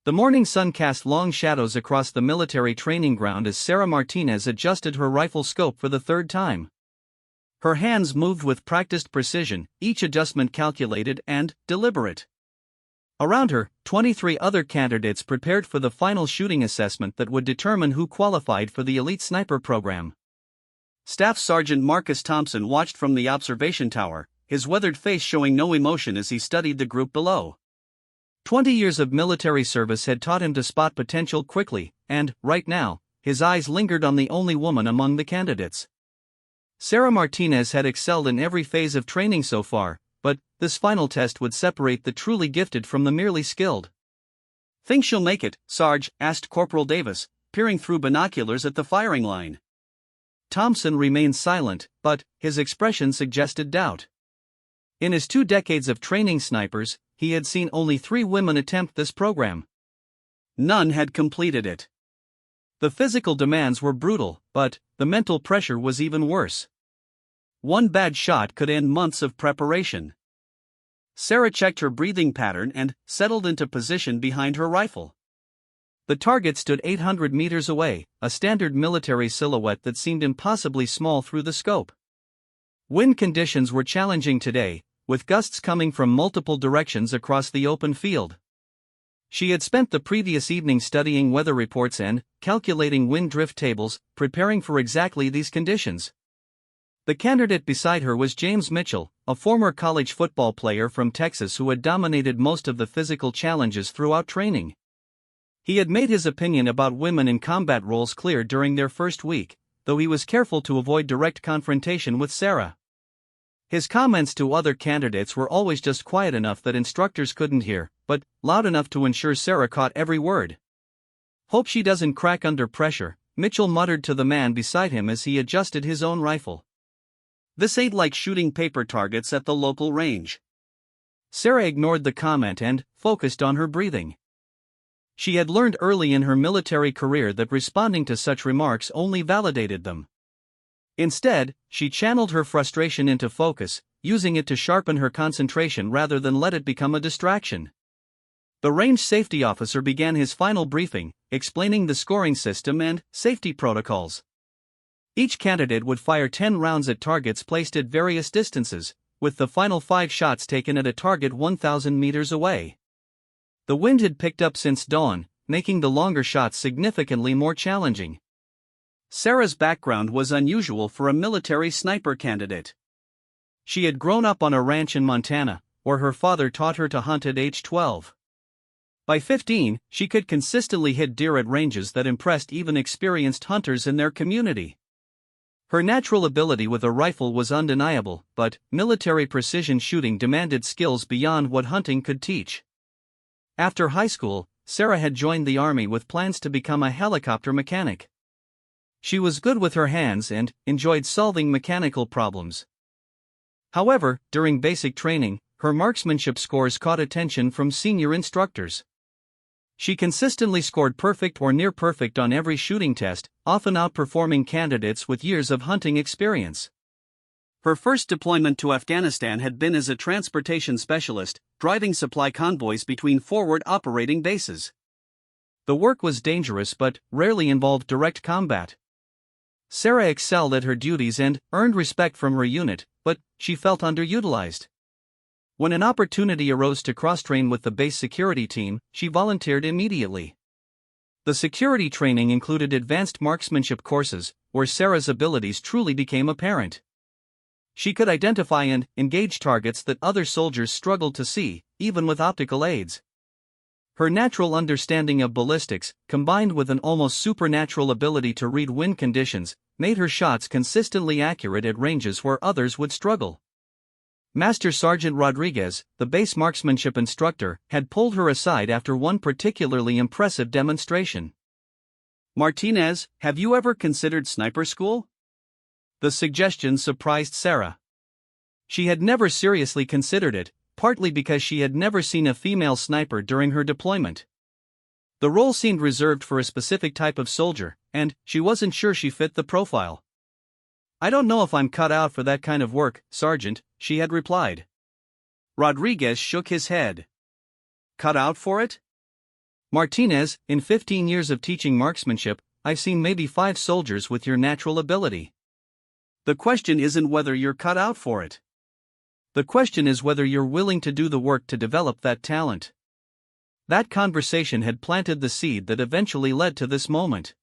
The morning sun cast long shadows across the military training ground as Sarah Martinez adjusted her rifle scope for the third time. Her hands moved with practiced precision, each adjustment calculated and deliberate. Around her, 23 other candidates prepared for the final shooting assessment that would determine who qualified for the elite sniper program. Staff Sergeant Marcus Thompson watched from the observation tower, his weathered face showing no emotion as he studied the group below. 20 years of military service had taught him to spot potential quickly, and, right now, his eyes lingered on the only woman among the candidates. Sarah Martinez had excelled in every phase of training so far, but this final test would separate the truly gifted from the merely skilled. "Think she'll make it, Sarge?" asked Corporal Davis, peering through binoculars at the firing line. Thompson remained silent, but his expression suggested doubt. In his 2 decades of training snipers, he had seen only 3 women attempt this program. None had completed it. The physical demands were brutal, but the mental pressure was even worse. One bad shot could end months of preparation. Sarah checked her breathing pattern and settled into position behind her rifle. The target stood 800 meters away, a standard military silhouette that seemed impossibly small through the scope. Wind conditions were challenging today, with gusts coming from multiple directions across the open field. She had spent the previous evening studying weather reports and calculating wind drift tables, preparing for exactly these conditions. The candidate beside her was James Mitchell, a former college football player from Texas who had dominated most of the physical challenges throughout training. He had made his opinion about women in combat roles clear during their first week, though he was careful to avoid direct confrontation with Sarah. His comments to other candidates were always just quiet enough that instructors couldn't hear, but loud enough to ensure Sarah caught every word. "Hope she doesn't crack under pressure," Mitchell muttered to the man beside him as he adjusted his own rifle. "This ain't like shooting paper targets at the local range." Sarah ignored the comment and focused on her breathing. She had learned early in her military career that responding to such remarks only validated them. Instead, she channeled her frustration into focus, using it to sharpen her concentration rather than let it become a distraction. The range safety officer began his final briefing, explaining the scoring system and safety protocols. Each candidate would fire 10 rounds at targets placed at various distances, with the final 5 shots taken at a target 1,000 meters away. The wind had picked up since dawn, making the longer shots significantly more challenging. Sarah's background was unusual for a military sniper candidate. She had grown up on a ranch in Montana, where her father taught her to hunt at age 12. By 15, she could consistently hit deer at ranges that impressed even experienced hunters in their community. Her natural ability with a rifle was undeniable, but military precision shooting demanded skills beyond what hunting could teach. After high school, Sarah had joined the Army with plans to become a helicopter mechanic. She was good with her hands and enjoyed solving mechanical problems. However, during basic training, her marksmanship scores caught attention from senior instructors. She consistently scored perfect or near perfect on every shooting test, often outperforming candidates with years of hunting experience. Her first deployment to Afghanistan had been as a transportation specialist, driving supply convoys between forward operating bases. The work was dangerous but rarely involved direct combat. Sarah excelled at her duties and earned respect from her unit, but she felt underutilized. When an opportunity arose to cross-train with the base security team, she volunteered immediately. The security training included advanced marksmanship courses, where Sarah's abilities truly became apparent. She could identify and engage targets that other soldiers struggled to see, even with optical aids. Her natural understanding of ballistics, combined with an almost supernatural ability to read wind conditions, made her shots consistently accurate at ranges where others would struggle. Master Sergeant Rodriguez, the base marksmanship instructor, had pulled her aside after one particularly impressive demonstration. "Martinez, have you ever considered sniper school?" The suggestion surprised Sarah. She had never seriously considered it, partly because she had never seen a female sniper during her deployment. The role seemed reserved for a specific type of soldier, and she wasn't sure she fit the profile. "I don't know if I'm cut out for that kind of work, Sergeant," she had replied. Rodriguez shook his head. "Cut out for it?" Martinez, in 15 years of teaching marksmanship, I've seen maybe 5 soldiers with your natural ability. The question isn't whether you're cut out for it. The question is whether you're willing to do the work to develop that talent. That conversation had planted the seed that eventually led to this moment.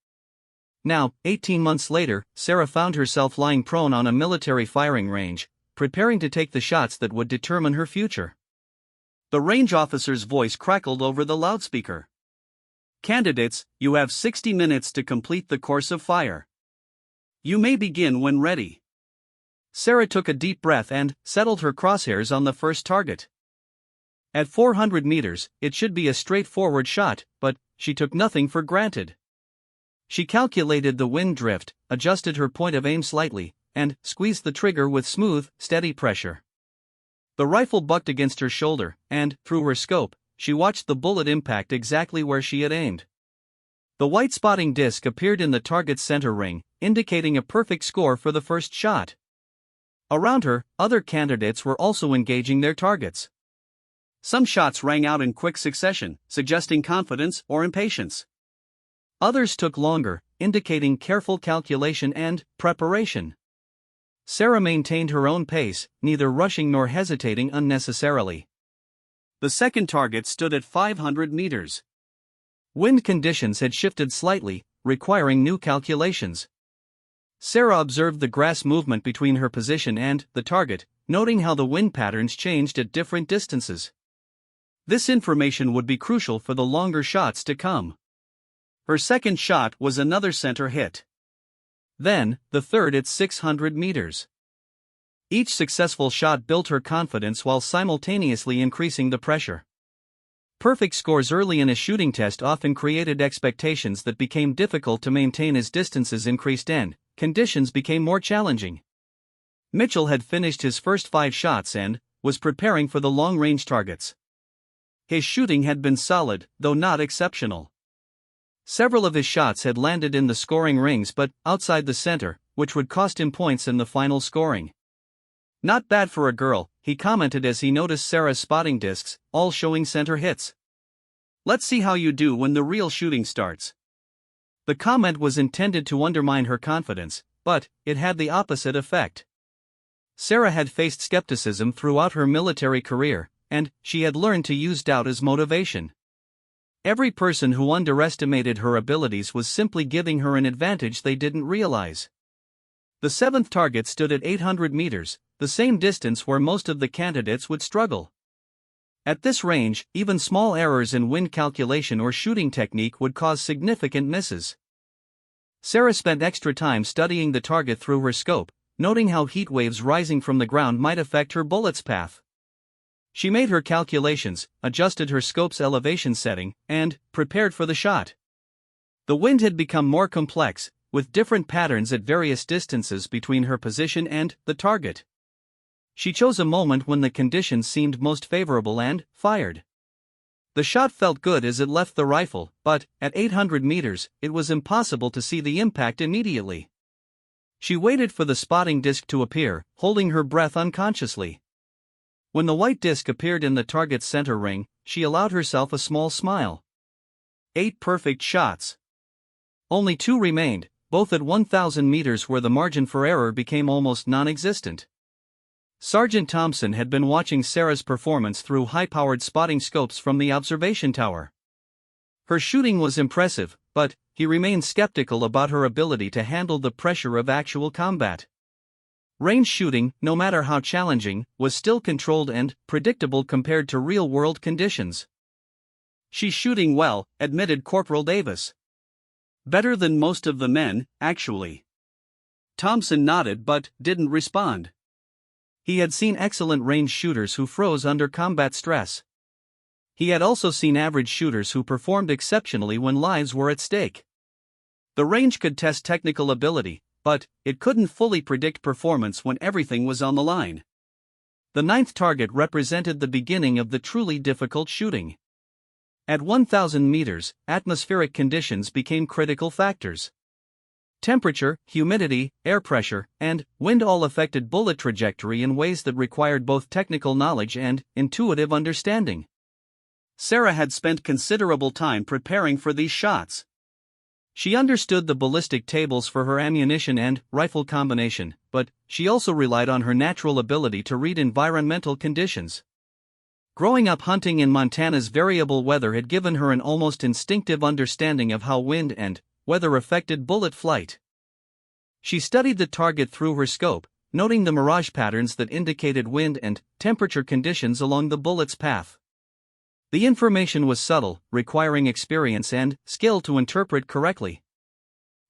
Now, 18 months later, Sarah found herself lying prone on a military firing range, preparing to take the shots that would determine her future. The range officer's voice crackled over the loudspeaker. "Candidates, you have 60 minutes to complete the course of fire. You may begin when ready." Sarah took a deep breath and settled her crosshairs on the first target. At 400 meters, it should be a straightforward shot, but she took nothing for granted. She calculated the wind drift, adjusted her point of aim slightly, and squeezed the trigger with smooth, steady pressure. The rifle bucked against her shoulder, and, through her scope, she watched the bullet impact exactly where she had aimed. The white spotting disc appeared in the target's center ring, indicating a perfect score for the first shot. Around her, other candidates were also engaging their targets. Some shots rang out in quick succession, suggesting confidence or impatience. Others took longer, indicating careful calculation and preparation. Sarah maintained her own pace, neither rushing nor hesitating unnecessarily. The second target stood at 500 meters. Wind conditions had shifted slightly, requiring new calculations. Sarah observed the grass movement between her position and the target, noting how the wind patterns changed at different distances. This information would be crucial for the longer shots to come. Her second shot was another center hit. Then, the third at 600 meters. Each successful shot built her confidence while simultaneously increasing the pressure. Perfect scores early in a shooting test often created expectations that became difficult to maintain as distances increased and conditions became more challenging. Mitchell had finished his first 5 shots and was preparing for the long-range targets. His shooting had been solid, though not exceptional. Several of his shots had landed in the scoring rings but outside the center, which would cost him points in the final scoring. "Not bad for a girl," he commented as he noticed Sarah's spotting discs, all showing center hits. "Let's see how you do when the real shooting starts." The comment was intended to undermine her confidence, but it had the opposite effect. Sarah had faced skepticism throughout her military career, and she had learned to use doubt as motivation. Every person who underestimated her abilities was simply giving her an advantage they didn't realize. The seventh target stood at 800 meters, the same distance where most of the candidates would struggle. At this range, even small errors in wind calculation or shooting technique would cause significant misses. Sarah spent extra time studying the target through her scope, noting how heat waves rising from the ground might affect her bullet's path. She made her calculations, adjusted her scope's elevation setting, and prepared for the shot. The wind had become more complex, with different patterns at various distances between her position and the target. She chose a moment when the conditions seemed most favorable and fired. The shot felt good as it left the rifle, but at 800 meters, it was impossible to see the impact immediately. She waited for the spotting disc to appear, holding her breath unconsciously. When the white disc appeared in the target's center ring, she allowed herself a small smile. 8 perfect shots. Only 2 remained, both at 1,000 meters where the margin for error became almost non-existent. Sergeant Thompson had been watching Sarah's performance through high-powered spotting scopes from the observation tower. Her shooting was impressive, but he remained skeptical about her ability to handle the pressure of actual combat. Range shooting, no matter how challenging, was still controlled and predictable compared to real-world conditions. "She's shooting well," admitted Corporal Davis. "Better than most of the men, actually." Thompson nodded but didn't respond. He had seen excellent range shooters who froze under combat stress. He had also seen average shooters who performed exceptionally when lives were at stake. The range could test technical ability, but it couldn't fully predict performance when everything was on the line. The 9th target represented the beginning of the truly difficult shooting. At 1,000 meters, atmospheric conditions became critical factors. Temperature, humidity, air pressure, and wind all affected bullet trajectory in ways that required both technical knowledge and intuitive understanding. Sarah had spent considerable time preparing for these shots. She understood the ballistic tables for her ammunition and rifle combination, but she also relied on her natural ability to read environmental conditions. Growing up hunting in Montana's variable weather had given her an almost instinctive understanding of how wind and weather affected bullet flight. She studied the target through her scope, noting the mirage patterns that indicated wind and temperature conditions along the bullet's path. The information was subtle, requiring experience and skill to interpret correctly.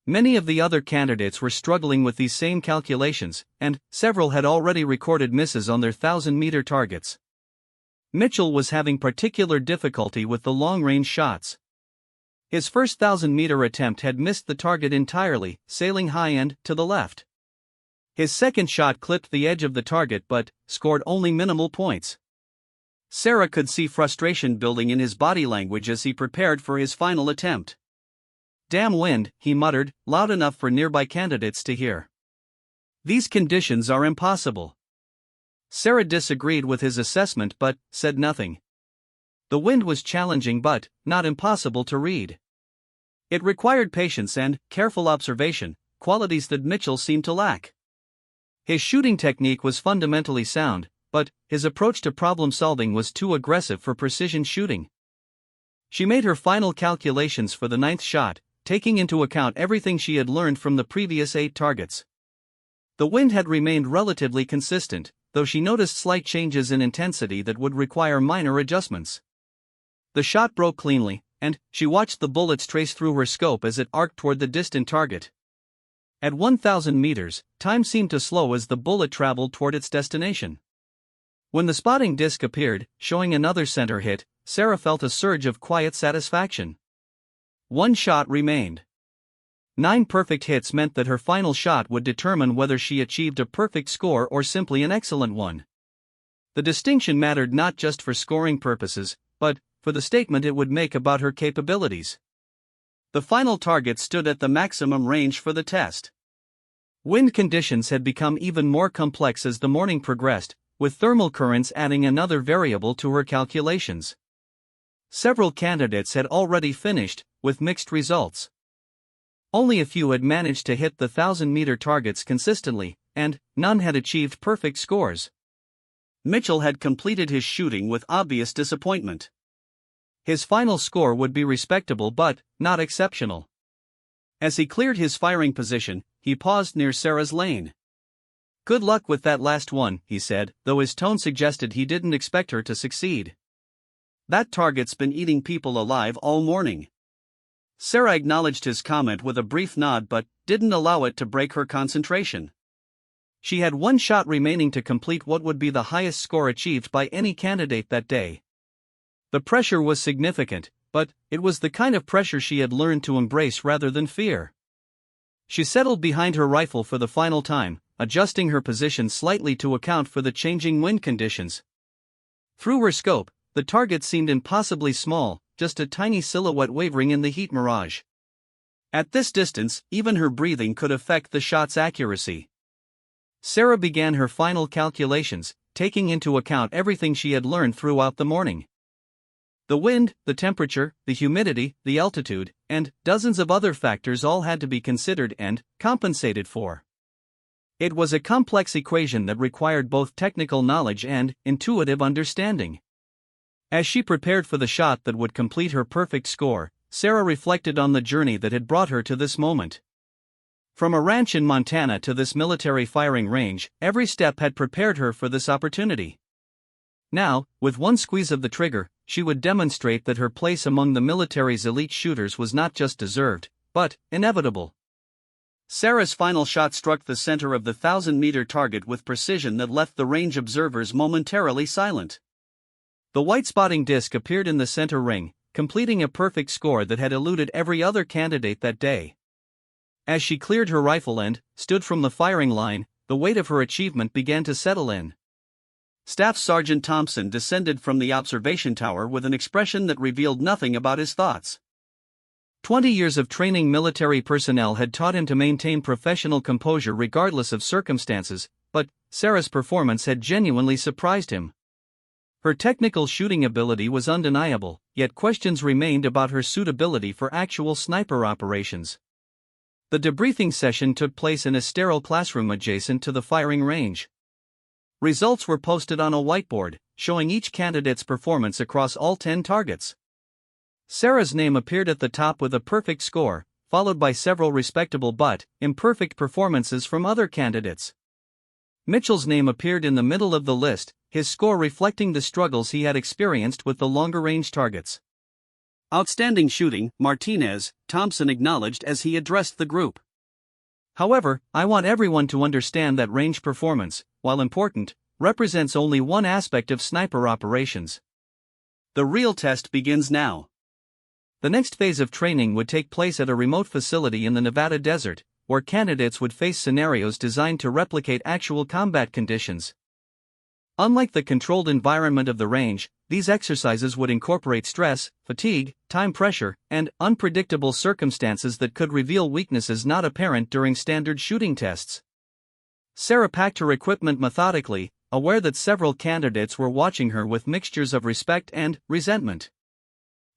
Many of the other candidates were struggling with these same calculations, and several had already recorded misses on their 1,000-meter targets. Mitchell was having particular difficulty with the long-range shots. His first 1,000-meter attempt had missed the target entirely, sailing high and to the left. His second shot clipped the edge of the target but scored only minimal points. Sarah could see frustration building in his body language as he prepared for his final attempt. "Damn wind," he muttered, loud enough for nearby candidates to hear. "These conditions are impossible." Sarah disagreed with his assessment but said nothing. The wind was challenging but not impossible to read. It required patience and careful observation, qualities that Mitchell seemed to lack. His shooting technique was fundamentally sound, but his approach to problem-solving was too aggressive for precision shooting. She made her final calculations for the 9th shot, taking into account everything she had learned from the previous 8 targets. The wind had remained relatively consistent, though she noticed slight changes in intensity that would require minor adjustments. The shot broke cleanly, and she watched the bullets trace through her scope as it arced toward the distant target. At 1,000 meters, time seemed to slow as the bullet traveled toward its destination. When the spotting disc appeared, showing another center hit, Sarah felt a surge of quiet satisfaction. 1 shot remained. 9 perfect hits meant that her final shot would determine whether she achieved a perfect score or simply an excellent one. The distinction mattered not just for scoring purposes, but for the statement it would make about her capabilities. The final target stood at the maximum range for the test. Wind conditions had become even more complex as the morning progressed, with thermal currents adding another variable to her calculations. Several candidates had already finished, with mixed results. Only a few had managed to hit the 1,000-meter targets consistently, and none had achieved perfect scores. Mitchell had completed his shooting with obvious disappointment. His final score would be respectable but not exceptional. As he cleared his firing position, he paused near Sarah's lane. "Good luck with that last one," he said, though his tone suggested he didn't expect her to succeed. "That target's been eating people alive all morning." Sarah acknowledged his comment with a brief nod but didn't allow it to break her concentration. She had 1 shot remaining to complete what would be the highest score achieved by any candidate that day. The pressure was significant, but it was the kind of pressure she had learned to embrace rather than fear. She settled behind her rifle for the final time, adjusting her position slightly to account for the changing wind conditions. Through her scope, the target seemed impossibly small, just a tiny silhouette wavering in the heat mirage. At this distance, even her breathing could affect the shot's accuracy. Sarah began her final calculations, taking into account everything she had learned throughout the morning. The wind, the temperature, the humidity, the altitude, and dozens of other factors all had to be considered and compensated for. It was a complex equation that required both technical knowledge and intuitive understanding. As she prepared for the shot that would complete her perfect score, Sarah reflected on the journey that had brought her to this moment. From a ranch in Montana to this military firing range, every step had prepared her for this opportunity. Now, with 1 squeeze of the trigger, she would demonstrate that her place among the military's elite shooters was not just deserved, but inevitable. Sarah's final shot struck the center of the 1,000-meter target with precision that left the range observers momentarily silent. The white spotting disc appeared in the center ring, completing a perfect score that had eluded every other candidate that day. As she cleared her rifle and stood from the firing line, the weight of her achievement began to settle in. Staff Sergeant Thompson descended from the observation tower with an expression that revealed nothing about his thoughts. 20 years of training military personnel had taught him to maintain professional composure regardless of circumstances, but Sarah's performance had genuinely surprised him. Her technical shooting ability was undeniable, yet questions remained about her suitability for actual sniper operations. The debriefing session took place in a sterile classroom adjacent to the firing range. Results were posted on a whiteboard, showing each candidate's performance across all 10 targets. Sarah's name appeared at the top with a perfect score, followed by several respectable but imperfect performances from other candidates. Mitchell's name appeared in the middle of the list, his score reflecting the struggles he had experienced with the longer-range targets. Outstanding shooting, Martinez, Thompson acknowledged as he addressed the group. However, I want everyone to understand that range performance, while important, represents only one aspect of sniper operations. The real test begins now. The next phase of training would take place at a remote facility in the Nevada desert, where candidates would face scenarios designed to replicate actual combat conditions. Unlike the controlled environment of the range, these exercises would incorporate stress, fatigue, time pressure, and unpredictable circumstances that could reveal weaknesses not apparent during standard shooting tests. Sarah packed her equipment methodically, aware that several candidates were watching her with mixtures of respect and resentment.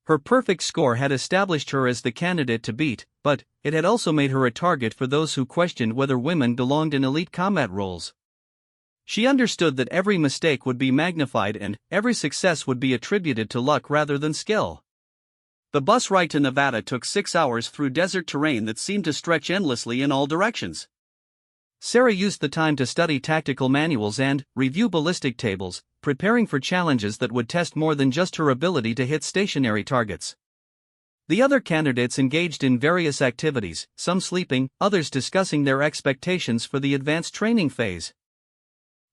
Her perfect score had established her as the candidate to beat, but it had also made her a target for those who questioned whether women belonged in elite combat roles. She understood that every mistake would be magnified and every success would be attributed to luck rather than skill. The bus ride to Nevada took 6 hours through desert terrain that seemed to stretch endlessly in all directions. Sarah used the time to study tactical manuals and review ballistic tables, preparing for challenges that would test more than just her ability to hit stationary targets. The other candidates engaged in various activities, some sleeping, others discussing their expectations for the advanced training phase.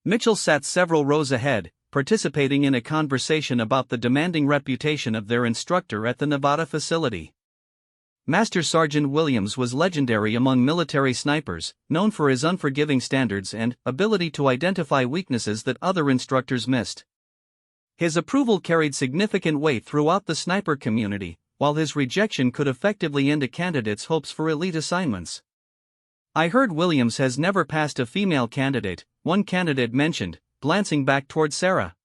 Mitchell sat several rows ahead, participating in a conversation about the demanding reputation of their instructor at the Nevada facility. Master Sergeant Williams was legendary among military snipers, known for his unforgiving standards and ability to identify weaknesses that other instructors missed. His approval carried significant weight throughout the sniper community, while his rejection could effectively end a candidate's hopes for elite assignments. I heard Williams has never passed a female candidate, one candidate mentioned, glancing back toward Sarah.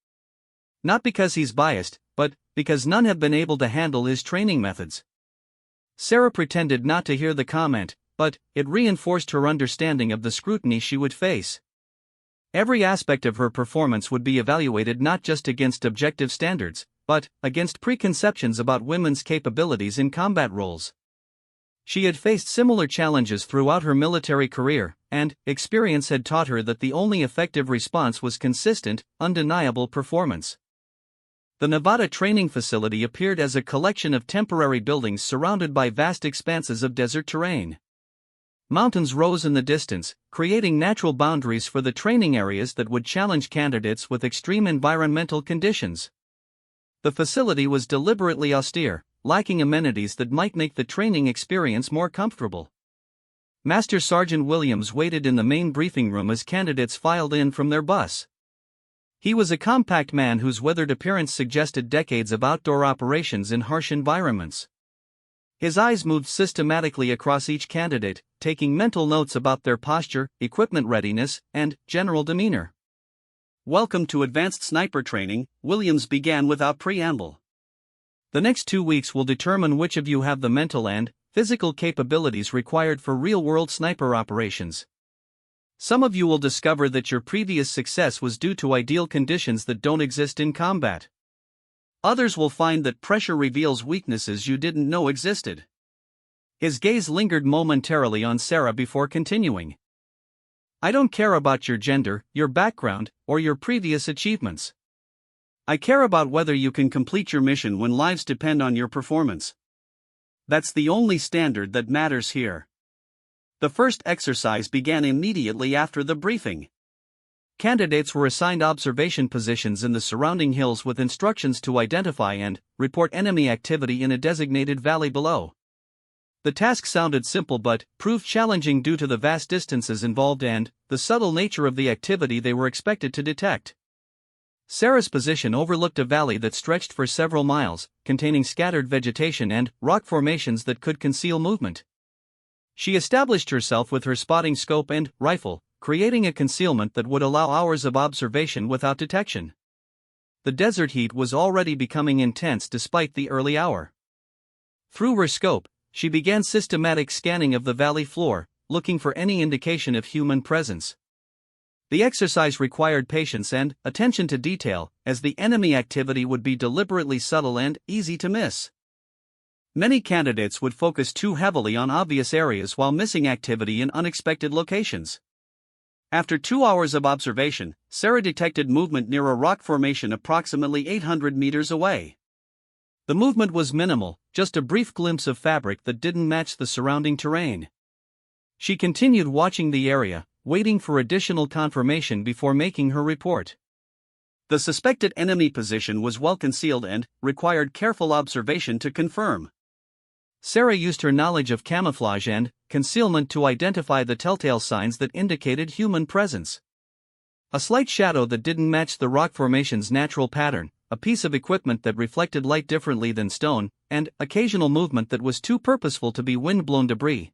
Not because he's biased, but because none have been able to handle his training methods. Sarah pretended not to hear the comment, but it reinforced her understanding of the scrutiny she would face. Every aspect of her performance would be evaluated not just against objective standards, but against preconceptions about women's capabilities in combat roles. She had faced similar challenges throughout her military career, and experience had taught her that the only effective response was consistent, undeniable performance. The Nevada training facility appeared as a collection of temporary buildings surrounded by vast expanses of desert terrain. Mountains rose in the distance, creating natural boundaries for the training areas that would challenge candidates with extreme environmental conditions. The facility was deliberately austere, lacking amenities that might make the training experience more comfortable. Master Sergeant Williams waited in the main briefing room as candidates filed in from their bus. He was a compact man whose weathered appearance suggested decades of outdoor operations in harsh environments. His eyes moved systematically across each candidate, taking mental notes about their posture, equipment readiness, and general demeanor. "Welcome to advanced sniper training," Williams began without preamble. "The next 2 weeks will determine which of you have the mental and physical capabilities required for real-world sniper operations. Some of you will discover that your previous success was due to ideal conditions that don't exist in combat. Others will find that pressure reveals weaknesses you didn't know existed." His gaze lingered momentarily on Sarah before continuing. "I don't care about your gender, your background, or your previous achievements. I care about whether you can complete your mission when lives depend on your performance. That's the only standard that matters here." The first exercise began immediately after the briefing. Candidates were assigned observation positions in the surrounding hills with instructions to identify and report enemy activity in a designated valley below. The task sounded simple but proved challenging due to the vast distances involved and the subtle nature of the activity they were expected to detect. Sarah's position overlooked a valley that stretched for several miles, containing scattered vegetation and rock formations that could conceal movement. She established herself with her spotting scope and rifle, creating a concealment that would allow hours of observation without detection. The desert heat was already becoming intense despite the early hour. Through her scope, she began systematic scanning of the valley floor, looking for any indication of human presence. The exercise required patience and attention to detail, as the enemy activity would be deliberately subtle and easy to miss. Many candidates would focus too heavily on obvious areas while missing activity in unexpected locations. After 2 hours of observation, Sarah detected movement near a rock formation approximately 800 meters away. The movement was minimal, just a brief glimpse of fabric that didn't match the surrounding terrain. She continued watching the area, waiting for additional confirmation before making her report. The suspected enemy position was well concealed and required careful observation to confirm. Sarah used her knowledge of camouflage and concealment to identify the telltale signs that indicated human presence. A slight shadow that didn't match the rock formation's natural pattern, a piece of equipment that reflected light differently than stone, and occasional movement that was too purposeful to be wind-blown debris.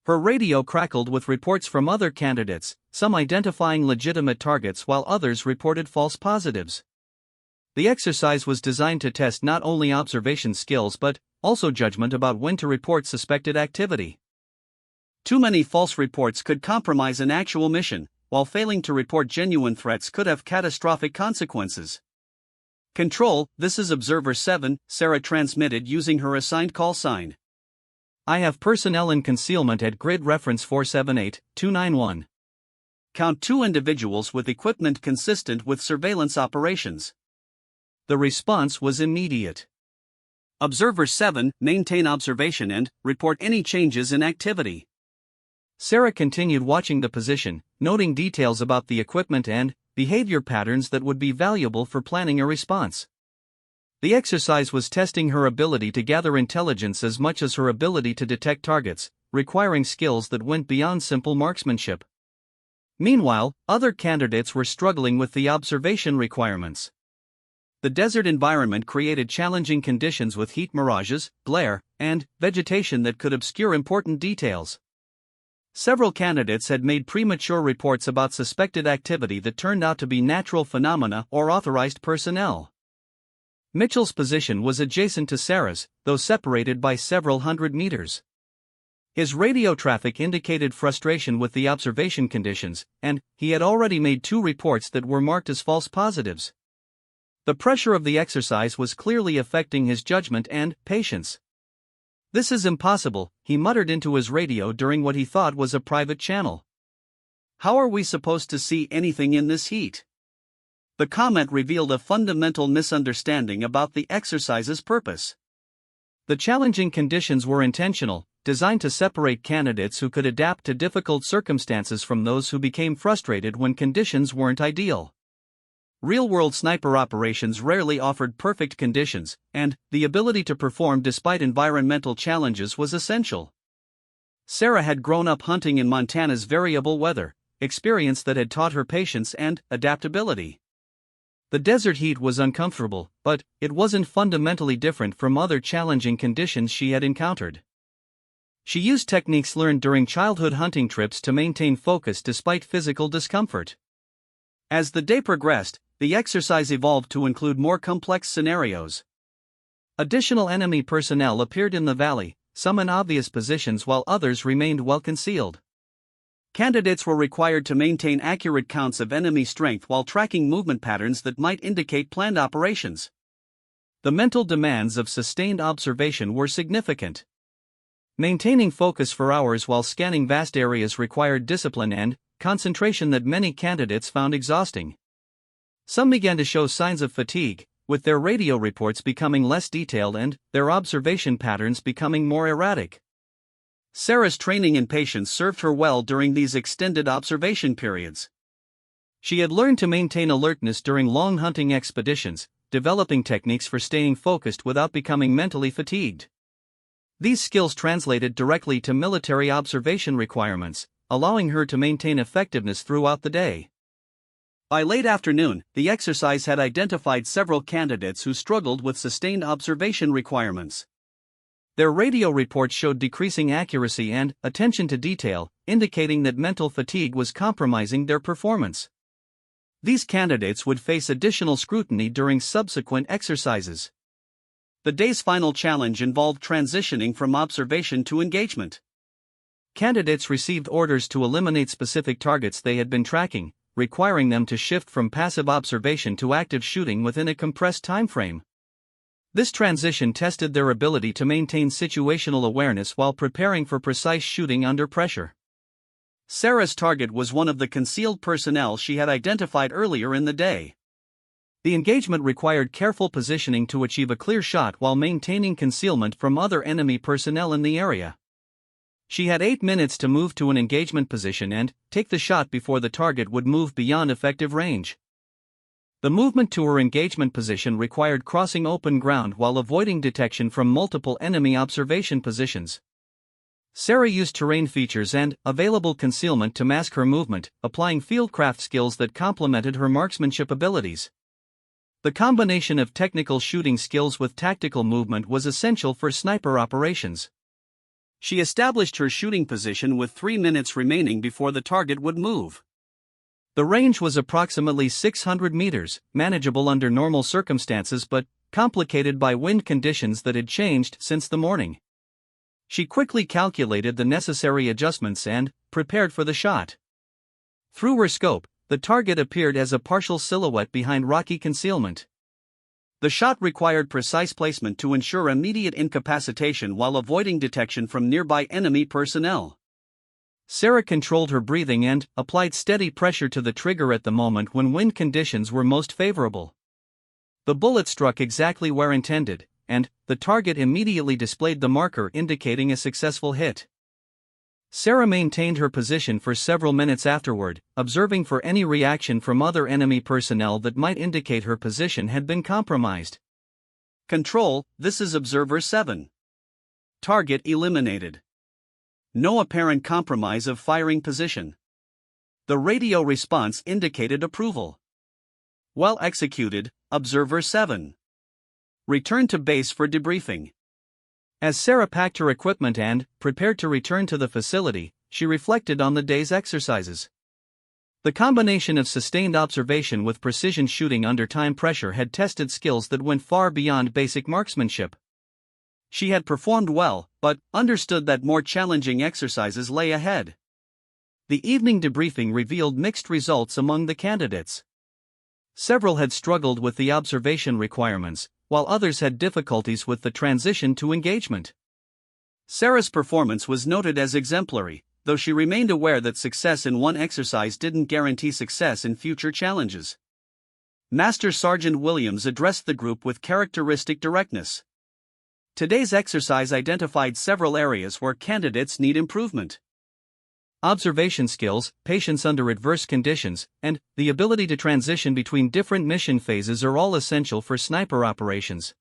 Her radio crackled with reports from other candidates, some identifying legitimate targets while others reported false positives. The exercise was designed to test not only observation skills but also judgment about when to report suspected activity. Too many false reports could compromise an actual mission, while failing to report genuine threats could have catastrophic consequences. "Control, this is Observer 7, Sarah transmitted using her assigned call sign. I have personnel in concealment at grid reference 478291. Count 2 individuals with equipment consistent with surveillance operations." The response was immediate. "Observer 7, maintain observation and report any changes in activity." Sarah continued watching the position, noting details about the equipment and behavior patterns that would be valuable for planning a response. The exercise was testing her ability to gather intelligence as much as her ability to detect targets, requiring skills that went beyond simple marksmanship. Meanwhile, other candidates were struggling with the observation requirements. The desert environment created challenging conditions with heat mirages, glare, and vegetation that could obscure important details. Several candidates had made premature reports about suspected activity that turned out to be natural phenomena or authorized personnel. Mitchell's position was adjacent to Sarah's, though separated by several hundred meters. His radio traffic indicated frustration with the observation conditions, and he had already made 2 reports that were marked as false positives. The pressure of the exercise was clearly affecting his judgment and patience. "This is impossible," he muttered into his radio during what he thought was a private channel. "How are we supposed to see anything in this heat?" The comment revealed a fundamental misunderstanding about the exercise's purpose. The challenging conditions were intentional, designed to separate candidates who could adapt to difficult circumstances from those who became frustrated when conditions weren't ideal. Real-world sniper operations rarely offered perfect conditions, and the ability to perform despite environmental challenges was essential. Sarah had grown up hunting in Montana's variable weather, experience that had taught her patience and adaptability. The desert heat was uncomfortable, but it wasn't fundamentally different from other challenging conditions she had encountered. She used techniques learned during childhood hunting trips to maintain focus despite physical discomfort. As the day progressed, the exercise evolved to include more complex scenarios. Additional enemy personnel appeared in the valley, some in obvious positions while others remained well concealed. Candidates were required to maintain accurate counts of enemy strength while tracking movement patterns that might indicate planned operations. The mental demands of sustained observation were significant. Maintaining focus for hours while scanning vast areas required discipline and concentration that many candidates found exhausting. Some began to show signs of fatigue, with their radio reports becoming less detailed and their observation patterns becoming more erratic. Sarah's training and patience served her well during these extended observation periods. She had learned to maintain alertness during long hunting expeditions, developing techniques for staying focused without becoming mentally fatigued. These skills translated directly to military observation requirements, allowing her to maintain effectiveness throughout the day. By late afternoon, the exercise had identified several candidates who struggled with sustained observation requirements. Their radio reports showed decreasing accuracy and attention to detail, indicating that mental fatigue was compromising their performance. These candidates would face additional scrutiny during subsequent exercises. The day's final challenge involved transitioning from observation to engagement. Candidates received orders to eliminate specific targets they had been tracking, requiring them to shift from passive observation to active shooting within a compressed timeframe. This transition tested their ability to maintain situational awareness while preparing for precise shooting under pressure. Sarah's target was one of the concealed personnel she had identified earlier in the day. The engagement required careful positioning to achieve a clear shot while maintaining concealment from other enemy personnel in the area. She had 8 minutes to move to an engagement position and take the shot before the target would move beyond effective range. The movement to her engagement position required crossing open ground while avoiding detection from multiple enemy observation positions. Sarah used terrain features and available concealment to mask her movement, applying fieldcraft skills that complemented her marksmanship abilities. The combination of technical shooting skills with tactical movement was essential for sniper operations. She established her shooting position with 3 minutes remaining before the target would move. The range was approximately 600 meters, manageable under normal circumstances but complicated by wind conditions that had changed since the morning. She quickly calculated the necessary adjustments and prepared for the shot. Through her scope, the target appeared as a partial silhouette behind rocky concealment. The shot required precise placement to ensure immediate incapacitation while avoiding detection from nearby enemy personnel. Sarah controlled her breathing and applied steady pressure to the trigger at the moment when wind conditions were most favorable. The bullet struck exactly where intended, and the target immediately displayed the marker indicating a successful hit. Sarah maintained her position for several minutes afterward, observing for any reaction from other enemy personnel that might indicate her position had been compromised. Control, this is Observer 7. Target eliminated. No apparent compromise of firing position. The radio response indicated approval. Well executed, Observer 7. Return to base for debriefing. As Sarah packed her equipment and prepared to return to the facility, she reflected on the day's exercises. The combination of sustained observation with precision shooting under time pressure had tested skills that went far beyond basic marksmanship. She had performed well, but understood that more challenging exercises lay ahead. The evening debriefing revealed mixed results among the candidates. Several had struggled with the observation requirements, while others had difficulties with the transition to engagement. Sarah's performance was noted as exemplary, though she remained aware that success in one exercise didn't guarantee success in future challenges. Master Sergeant Williams addressed the group with characteristic directness. Today's exercise identified several areas where candidates need improvement. Observation skills, patience under adverse conditions, and the ability to transition between different mission phases are all essential for sniper operations.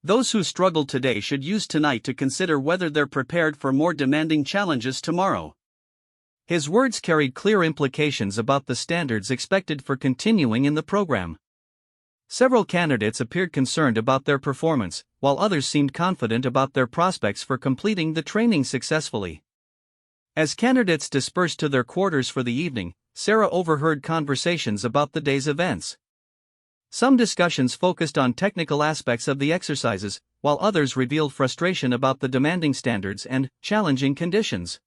Those who struggled today should use tonight to consider whether they're prepared for more demanding challenges tomorrow. His words carried clear implications about the standards expected for continuing in the program. Several candidates appeared concerned about their performance, while others seemed confident about their prospects for completing the training successfully. As candidates dispersed to their quarters for the evening, Sarah overheard conversations about the day's events. Some discussions focused on technical aspects of the exercises, while others revealed frustration about the demanding standards and challenging conditions.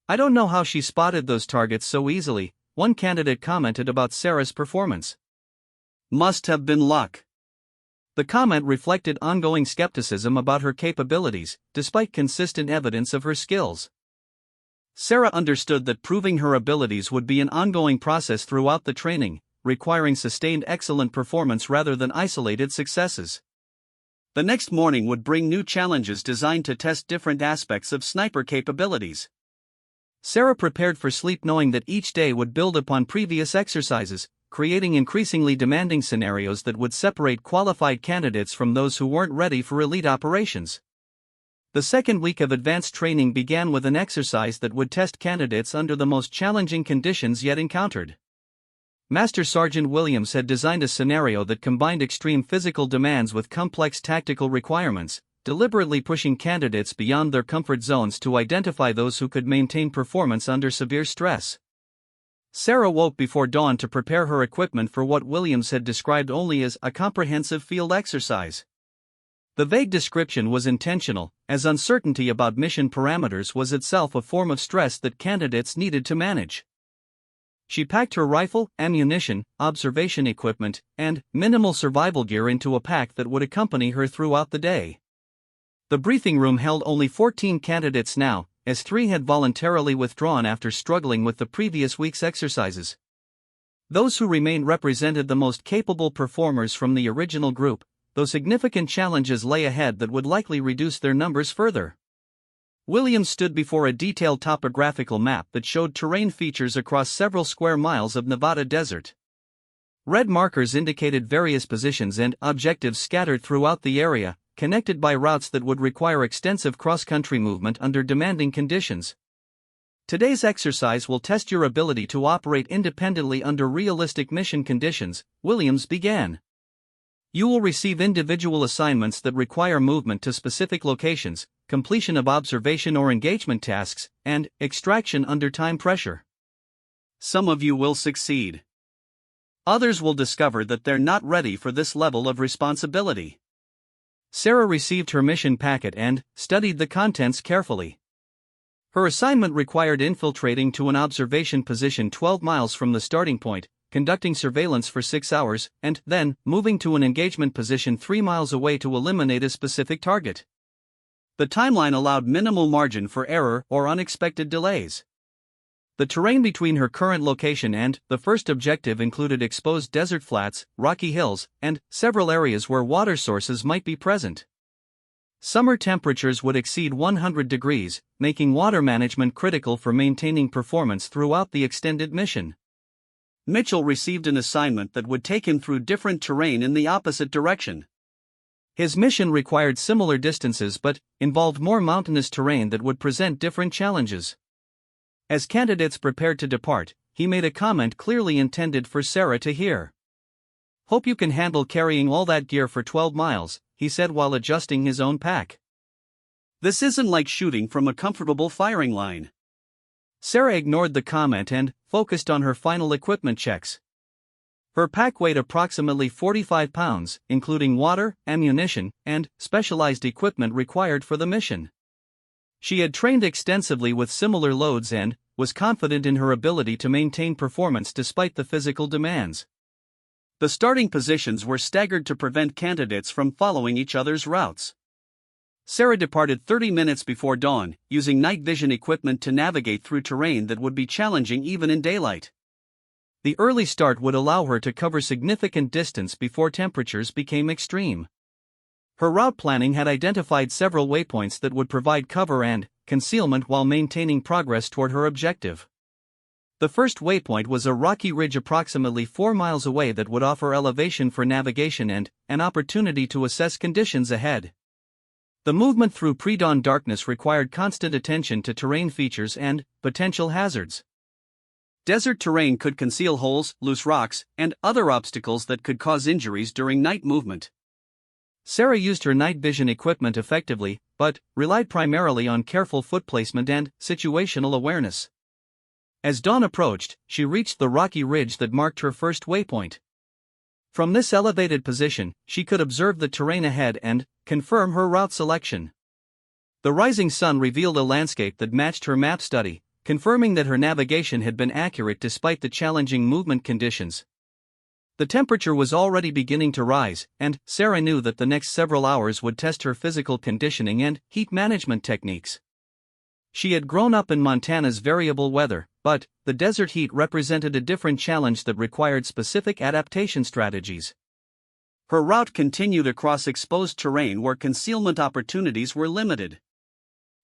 "I don't know how she spotted those targets so easily," one candidate commented about Sarah's performance. "Must have been luck." The comment reflected ongoing skepticism about her capabilities, despite consistent evidence of her skills. Sarah understood that proving her abilities would be an ongoing process throughout the training, requiring sustained excellent performance rather than isolated successes. The next morning would bring new challenges designed to test different aspects of sniper capabilities. Sarah prepared for sleep knowing that each day would build upon previous exercises, creating increasingly demanding scenarios that would separate qualified candidates from those who weren't ready for elite operations. The second week of advanced training began with an exercise that would test candidates under the most challenging conditions yet encountered. Master Sergeant Williams had designed a scenario that combined extreme physical demands with complex tactical requirements, deliberately pushing candidates beyond their comfort zones to identify those who could maintain performance under severe stress. Sarah woke before dawn to prepare her equipment for what Williams had described only as a comprehensive field exercise. The vague description was intentional, as uncertainty about mission parameters was itself a form of stress that candidates needed to manage. She packed her rifle, ammunition, observation equipment, and minimal survival gear into a pack that would accompany her throughout the day. The briefing room held only 14 candidates now, as 3 had voluntarily withdrawn after struggling with the previous week's exercises. Those who remained represented the most capable performers from the original group, though significant challenges lay ahead that would likely reduce their numbers further. Williams stood before a detailed topographical map that showed terrain features across several square miles of Nevada desert. Red markers indicated various positions and objectives scattered throughout the area, connected by routes that would require extensive cross-country movement under demanding conditions. Today's exercise will test your ability to operate independently under realistic mission conditions, Williams began. You will receive individual assignments that require movement to specific locations, completion of observation or engagement tasks, and extraction under time pressure. Some of you will succeed. Others will discover that they're not ready for this level of responsibility. Sarah received her mission packet and studied the contents carefully. Her assignment required infiltrating to an observation position 12 miles from the starting point, conducting surveillance for 6 hours, and then moving to an engagement position 3 miles away to eliminate a specific target. The timeline allowed minimal margin for error or unexpected delays. The terrain between her current location and the first objective included exposed desert flats, rocky hills, and several areas where water sources might be present. Summer temperatures would exceed 100 degrees, making water management critical for maintaining performance throughout the extended mission. Mitchell received an assignment that would take him through different terrain in the opposite direction. His mission required similar distances but involved more mountainous terrain that would present different challenges. As candidates prepared to depart, he made a comment clearly intended for Sarah to hear. "Hope you can handle carrying all that gear for 12 miles, he said while adjusting his own pack. "This isn't like shooting from a comfortable firing line." Sarah ignored the comment and focused on her final equipment checks. Her pack weighed approximately 45 pounds, including water, ammunition, and specialized equipment required for the mission. She had trained extensively with similar loads and was confident in her ability to maintain performance despite the physical demands. The starting positions were staggered to prevent candidates from following each other's routes. Sarah departed 30 minutes before dawn, using night vision equipment to navigate through terrain that would be challenging even in daylight. The early start would allow her to cover significant distance before temperatures became extreme. Her route planning had identified several waypoints that would provide cover and concealment while maintaining progress toward her objective. The first waypoint was a rocky ridge approximately 4 miles away that would offer elevation for navigation and an opportunity to assess conditions ahead. The movement through pre-dawn darkness required constant attention to terrain features and potential hazards. Desert terrain could conceal holes, loose rocks, and other obstacles that could cause injuries during night movement. Sarah used her night vision equipment effectively, but relied primarily on careful foot placement and situational awareness. As dawn approached, she reached the rocky ridge that marked her first waypoint. From this elevated position, she could observe the terrain ahead and confirm her route selection. The rising sun revealed a landscape that matched her map study, confirming that her navigation had been accurate despite the challenging movement conditions. The temperature was already beginning to rise, and Sarah knew that the next several hours would test her physical conditioning and heat management techniques. She had grown up in Montana's variable weather, but the desert heat represented a different challenge that required specific adaptation strategies. Her route continued across exposed terrain where concealment opportunities were limited.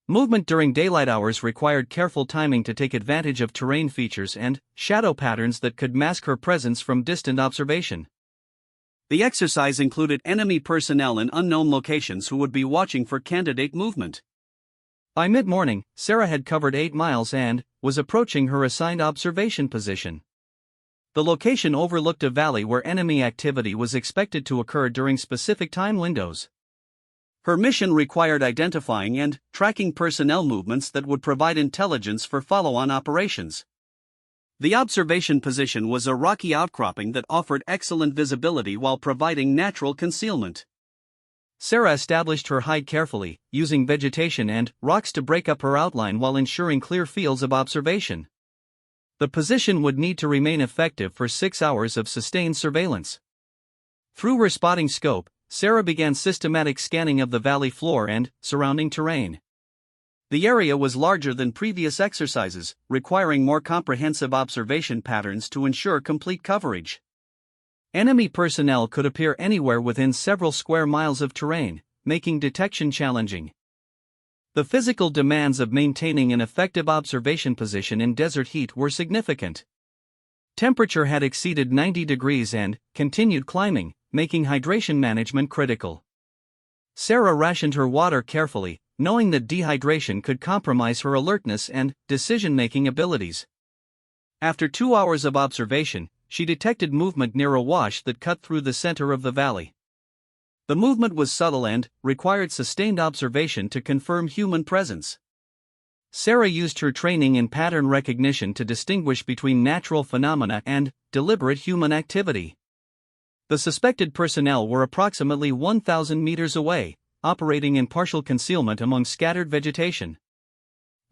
Movement during daylight hours required careful timing to take advantage of terrain features and shadow patterns that could mask her presence from distant observation. The exercise included enemy personnel in unknown locations who would be watching for candidate movement. By mid-morning, Sarah had covered 8 miles and was approaching her assigned observation position. The location overlooked a valley where enemy activity was expected to occur during specific time windows. Her mission required identifying and tracking personnel movements that would provide intelligence for follow-on operations. The observation position was a rocky outcropping that offered excellent visibility while providing natural concealment. Sarah established her height carefully, using vegetation and rocks to break up her outline while ensuring clear fields of observation. The position would need to remain effective for 6 hours of sustained surveillance. Through her spotting scope, Sarah began systematic scanning of the valley floor and surrounding terrain. The area was larger than previous exercises, requiring more comprehensive observation patterns to ensure complete coverage. Enemy personnel could appear anywhere within several square miles of terrain, making detection challenging. The physical demands of maintaining an effective observation position in desert heat were significant. Temperature had exceeded 90 degrees and continued climbing, making hydration management critical. Sarah rationed her water carefully, knowing that dehydration could compromise her alertness and decision-making abilities. After 2 hours of observation, she detected movement near a wash that cut through the center of the valley. The movement was subtle and required sustained observation to confirm human presence. Sarah used her training in pattern recognition to distinguish between natural phenomena and deliberate human activity. The suspected personnel were approximately 1,000 meters away, operating in partial concealment among scattered vegetation.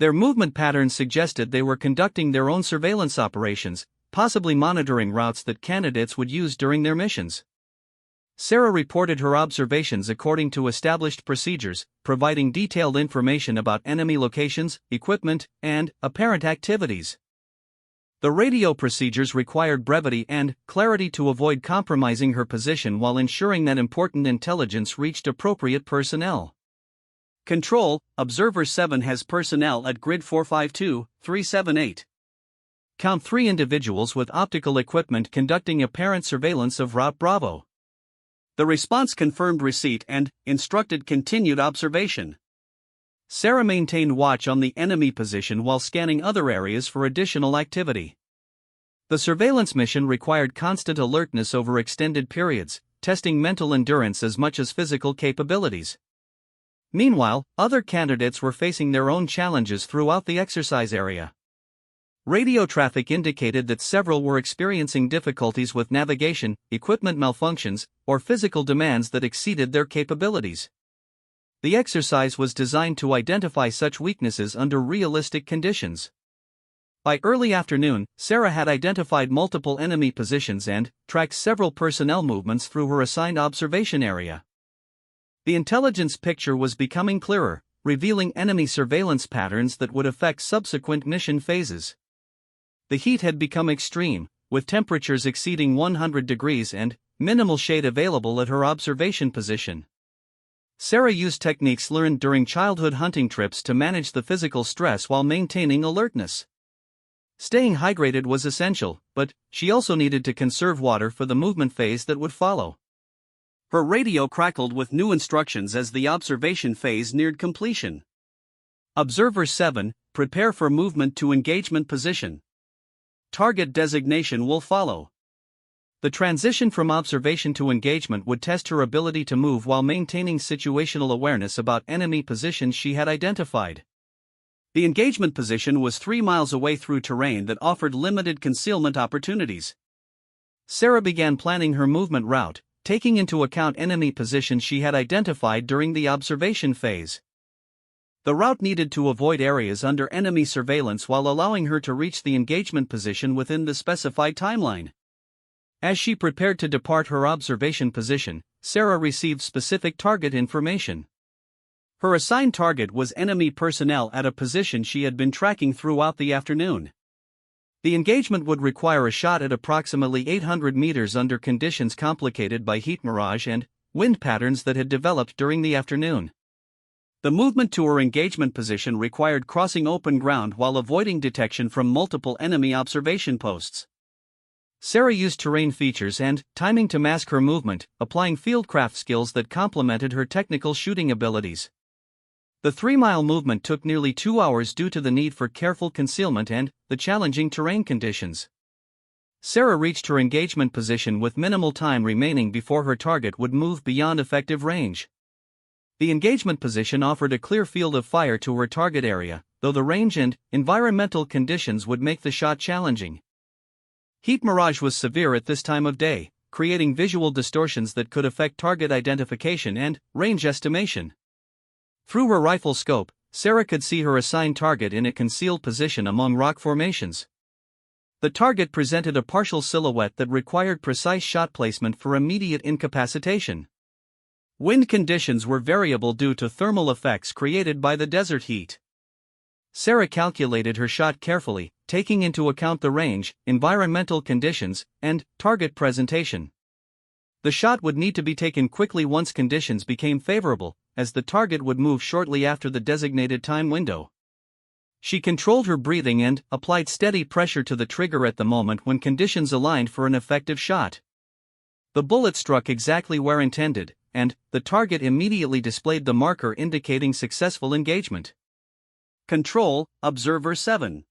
Their movement patterns suggested they were conducting their own surveillance operations, possibly monitoring routes that candidates would use during their missions. Sarah reported her observations according to established procedures, providing detailed information about enemy locations, equipment, and apparent activities. The radio procedures required brevity and clarity to avoid compromising her position while ensuring that important intelligence reached appropriate personnel. Control, Observer 7 has personnel at Grid 452-378. Count 3 individuals with optical equipment conducting apparent surveillance of Route Bravo. The response confirmed receipt and instructed continued observation. Sarah maintained watch on the enemy position while scanning other areas for additional activity. The surveillance mission required constant alertness over extended periods, testing mental endurance as much as physical capabilities. Meanwhile, other candidates were facing their own challenges throughout the exercise area. Radio traffic indicated that several were experiencing difficulties with navigation, equipment malfunctions, or physical demands that exceeded their capabilities. The exercise was designed to identify such weaknesses under realistic conditions. By early afternoon, Sarah had identified multiple enemy positions and tracked several personnel movements through her assigned observation area. The intelligence picture was becoming clearer, revealing enemy surveillance patterns that would affect subsequent mission phases. The heat had become extreme, with temperatures exceeding 100 degrees and minimal shade available at her observation position. Sarah used techniques learned during childhood hunting trips to manage the physical stress while maintaining alertness. Staying hydrated was essential, but she also needed to conserve water for the movement phase that would follow. Her radio crackled with new instructions as the observation phase neared completion. Observer 7, prepare for movement to engagement position. Target designation will follow. The transition from observation to engagement would test her ability to move while maintaining situational awareness about enemy positions she had identified. The engagement position was 3 miles away through terrain that offered limited concealment opportunities. Sarah began planning her movement route, taking into account enemy positions she had identified during the observation phase. The route needed to avoid areas under enemy surveillance while allowing her to reach the engagement position within the specified timeline. As she prepared to depart her observation position, Sarah received specific target information. Her assigned target was enemy personnel at a position she had been tracking throughout the afternoon. The engagement would require a shot at approximately 800 meters under conditions complicated by heat mirage and wind patterns that had developed during the afternoon. The movement to her engagement position required crossing open ground while avoiding detection from multiple enemy observation posts. Sarah used terrain features and timing to mask her movement, applying fieldcraft skills that complemented her technical shooting abilities. The 3-mile movement took nearly 2 hours due to the need for careful concealment and the challenging terrain conditions. Sarah reached her engagement position with minimal time remaining before her target would move beyond effective range. The engagement position offered a clear field of fire to her target area, though the range and environmental conditions would make the shot challenging. Heat mirage was severe at this time of day, creating visual distortions that could affect target identification and range estimation. Through her rifle scope, Sarah could see her assigned target in a concealed position among rock formations. The target presented a partial silhouette that required precise shot placement for immediate incapacitation. Wind conditions were variable due to thermal effects created by the desert heat. Sarah calculated her shot carefully, taking into account the range, environmental conditions, and target presentation. The shot would need to be taken quickly once conditions became favorable, as the target would move shortly after the designated time window. She controlled her breathing and applied steady pressure to the trigger at the moment when conditions aligned for an effective shot. The bullet struck exactly where intended, and the target immediately displayed the marker indicating successful engagement. Control, Observer 7.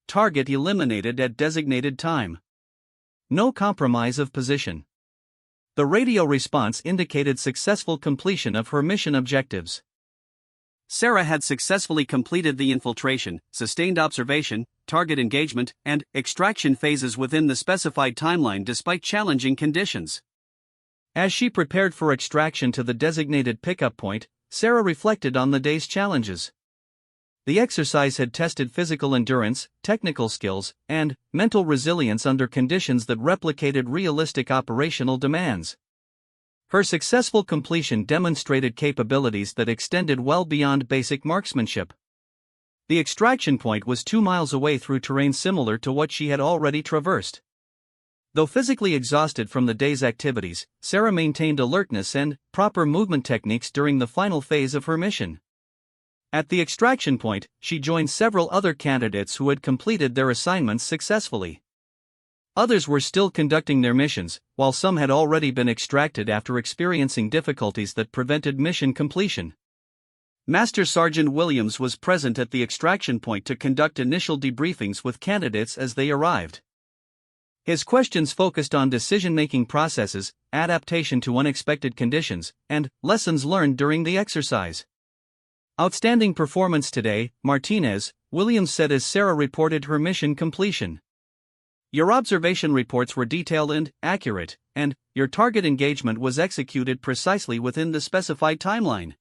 Target eliminated at designated time. No compromise of position. The radio response indicated successful completion of her mission objectives. Sarah had successfully completed the infiltration, sustained observation, target engagement, and extraction phases within the specified timeline despite challenging conditions. As she prepared for extraction to the designated pickup point, Sarah reflected on the day's challenges. The exercise had tested physical endurance, technical skills, and mental resilience under conditions that replicated realistic operational demands. Her successful completion demonstrated capabilities that extended well beyond basic marksmanship. The extraction point was 2 miles away through terrain similar to what she had already traversed. Though physically exhausted from the day's activities, Sarah maintained alertness and proper movement techniques during the final phase of her mission. At the extraction point, she joined several other candidates who had completed their assignments successfully. Others were still conducting their missions, while some had already been extracted after experiencing difficulties that prevented mission completion. Master Sergeant Williams was present at the extraction point to conduct initial debriefings with candidates as they arrived. His questions focused on decision-making processes, adaptation to unexpected conditions, and lessons learned during the exercise. Outstanding performance today, Martinez, Williams said as Sarah reported her mission completion. Your observation reports were detailed and accurate, and your target engagement was executed precisely within the specified timeline.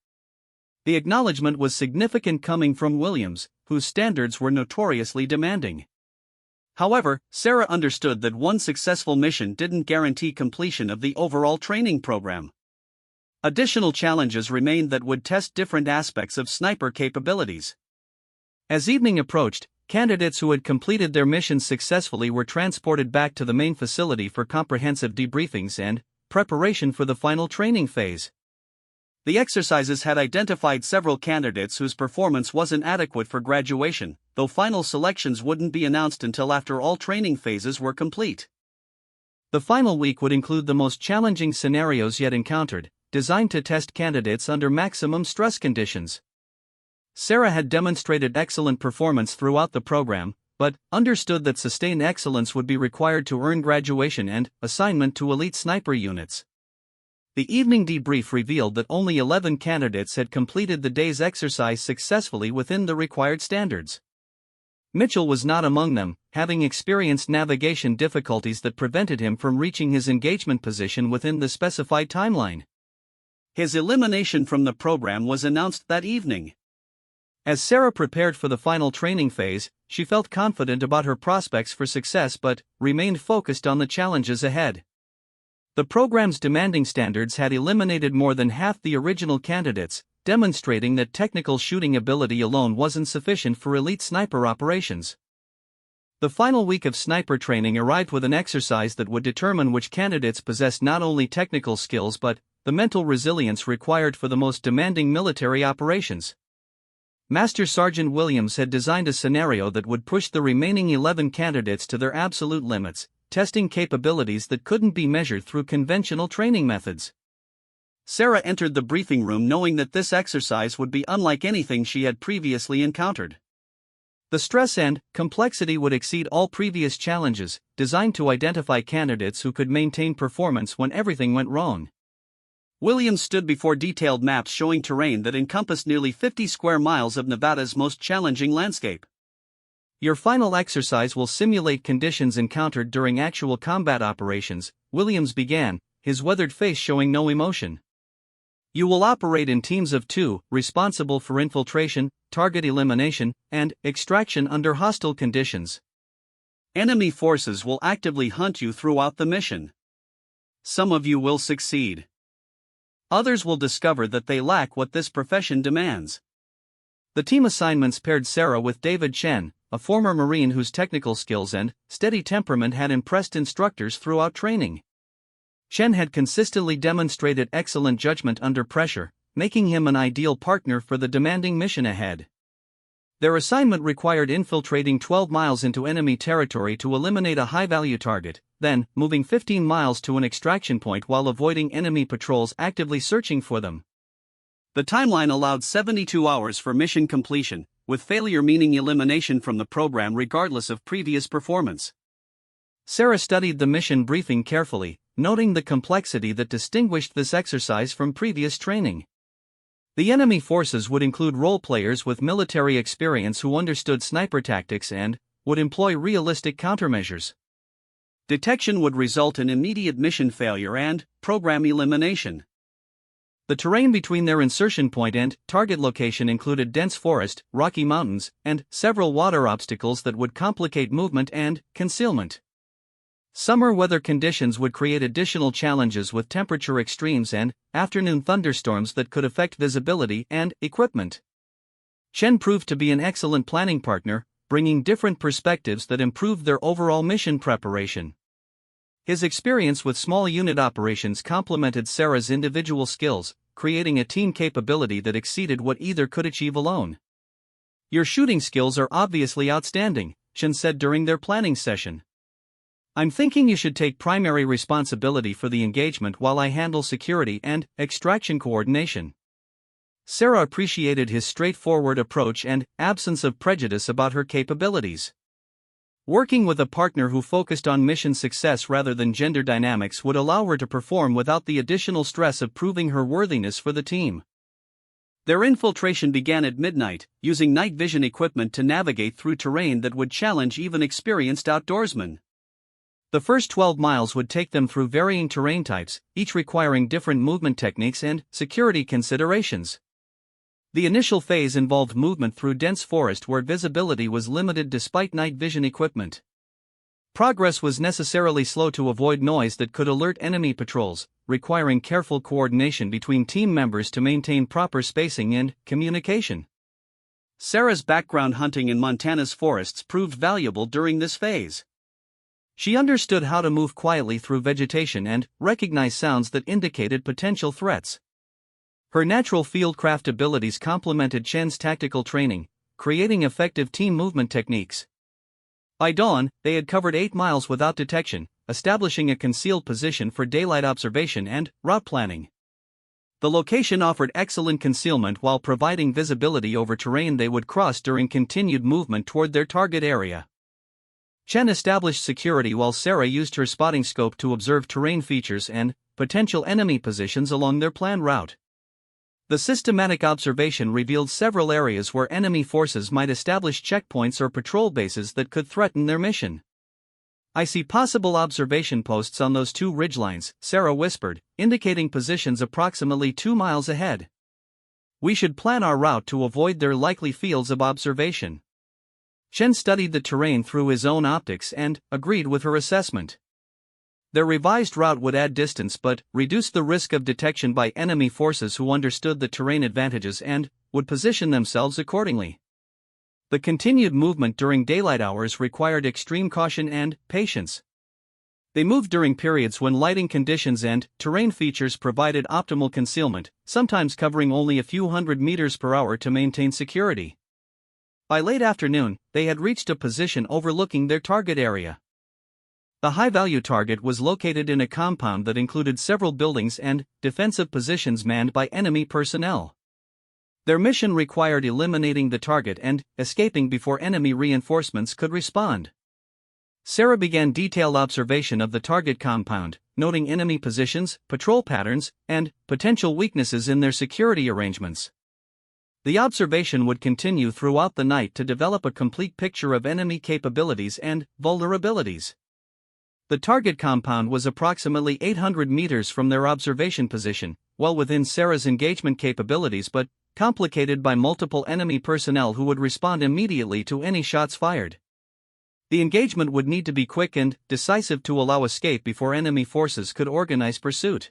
The acknowledgement was significant coming from Williams, whose standards were notoriously demanding. However, Sarah understood that one successful mission didn't guarantee completion of the overall training program. Additional challenges remained that would test different aspects of sniper capabilities. As evening approached, candidates who had completed their missions successfully were transported back to the main facility for comprehensive debriefings and preparation for the final training phase. The exercises had identified several candidates whose performance wasn't adequate for graduation, though final selections wouldn't be announced until after all training phases were complete. The final week would include the most challenging scenarios yet encountered, designed to test candidates under maximum stress conditions. Sarah had demonstrated excellent performance throughout the program, but understood that sustained excellence would be required to earn graduation and assignment to elite sniper units. The evening debrief revealed that only 11 candidates had completed the day's exercise successfully within the required standards. Mitchell was not among them, having experienced navigation difficulties that prevented him from reaching his engagement position within the specified timeline. His elimination from the program was announced that evening. As Sarah prepared for the final training phase, she felt confident about her prospects for success but remained focused on the challenges ahead. The program's demanding standards had eliminated more than half the original candidates, demonstrating that technical shooting ability alone wasn't sufficient for elite sniper operations. The final week of sniper training arrived with an exercise that would determine which candidates possessed not only technical skills but the mental resilience required for the most demanding military operations. Master Sergeant Williams had designed a scenario that would push the remaining 11 candidates to their absolute limits, testing capabilities that couldn't be measured through conventional training methods. Sarah entered the briefing room knowing that this exercise would be unlike anything she had previously encountered. The stress and complexity would exceed all previous challenges, designed to identify candidates who could maintain performance when everything went wrong. Williams stood before detailed maps showing terrain that encompassed nearly 50 square miles of Nevada's most challenging landscape. Your final exercise will simulate conditions encountered during actual combat operations, Williams began, his weathered face showing no emotion. You will operate in teams of 2, responsible for infiltration, target elimination, and extraction under hostile conditions. Enemy forces will actively hunt you throughout the mission. Some of you will succeed. Others will discover that they lack what this profession demands. The team assignments paired Sarah with David Chen, a former Marine whose technical skills and steady temperament had impressed instructors throughout training. Chen had consistently demonstrated excellent judgment under pressure, making him an ideal partner for the demanding mission ahead. Their assignment required infiltrating 12 miles into enemy territory to eliminate a high-value target, then moving 15 miles to an extraction point while avoiding enemy patrols actively searching for them. The timeline allowed 72 hours for mission completion, with failure meaning elimination from the program regardless of previous performance. Sarah studied the mission briefing carefully, noting the complexity that distinguished this exercise from previous training. The enemy forces would include role players with military experience who understood sniper tactics and would employ realistic countermeasures. Detection would result in immediate mission failure and program elimination. The terrain between their insertion point and target location included dense forest, rocky mountains, and several water obstacles that would complicate movement and concealment. Summer weather conditions would create additional challenges with temperature extremes and afternoon thunderstorms that could affect visibility and equipment. Chen proved to be an excellent planning partner, bringing different perspectives that improved their overall mission preparation. His experience with small unit operations complemented Sarah's individual skills, creating a team capability that exceeded what either could achieve alone. "Your shooting skills are obviously outstanding," Chen said during their planning session. "I'm thinking you should take primary responsibility for the engagement while I handle security and extraction coordination." Sarah appreciated his straightforward approach and absence of prejudice about her capabilities. Working with a partner who focused on mission success rather than gender dynamics would allow her to perform without the additional stress of proving her worthiness for the team. Their infiltration began at midnight, using night vision equipment to navigate through terrain that would challenge even experienced outdoorsmen. The first 12 miles would take them through varying terrain types, each requiring different movement techniques and security considerations. The initial phase involved movement through dense forest where visibility was limited despite night vision equipment. Progress was necessarily slow to avoid noise that could alert enemy patrols, requiring careful coordination between team members to maintain proper spacing and communication. Sarah's background hunting in Montana's forests proved valuable during this phase. She understood how to move quietly through vegetation and recognize sounds that indicated potential threats. Her natural fieldcraft abilities complemented Chen's tactical training, creating effective team movement techniques. By dawn, they had covered 8 miles without detection, establishing a concealed position for daylight observation and route planning. The location offered excellent concealment while providing visibility over terrain they would cross during continued movement toward their target area. Chen established security while Sarah used her spotting scope to observe terrain features and potential enemy positions along their planned route. The systematic observation revealed several areas where enemy forces might establish checkpoints or patrol bases that could threaten their mission. "I see possible observation posts on those 2 ridgelines," Sarah whispered, indicating positions approximately 2 miles ahead. "We should plan our route to avoid their likely fields of observation." Chen studied the terrain through his own optics and agreed with her assessment. Their revised route would add distance but reduce the risk of detection by enemy forces who understood the terrain advantages and would position themselves accordingly. The continued movement during daylight hours required extreme caution and patience. They moved during periods when lighting conditions and terrain features provided optimal concealment, sometimes covering only a few hundred meters per hour to maintain security. By late afternoon, they had reached a position overlooking their target area. The high-value target was located in a compound that included several buildings and defensive positions manned by enemy personnel. Their mission required eliminating the target and escaping before enemy reinforcements could respond. Sarah began detailed observation of the target compound, noting enemy positions, patrol patterns, and potential weaknesses in their security arrangements. The observation would continue throughout the night to develop a complete picture of enemy capabilities and vulnerabilities. The target compound was approximately 800 meters from their observation position, well within Sarah's engagement capabilities but complicated by multiple enemy personnel who would respond immediately to any shots fired. The engagement would need to be quick and decisive to allow escape before enemy forces could organize pursuit.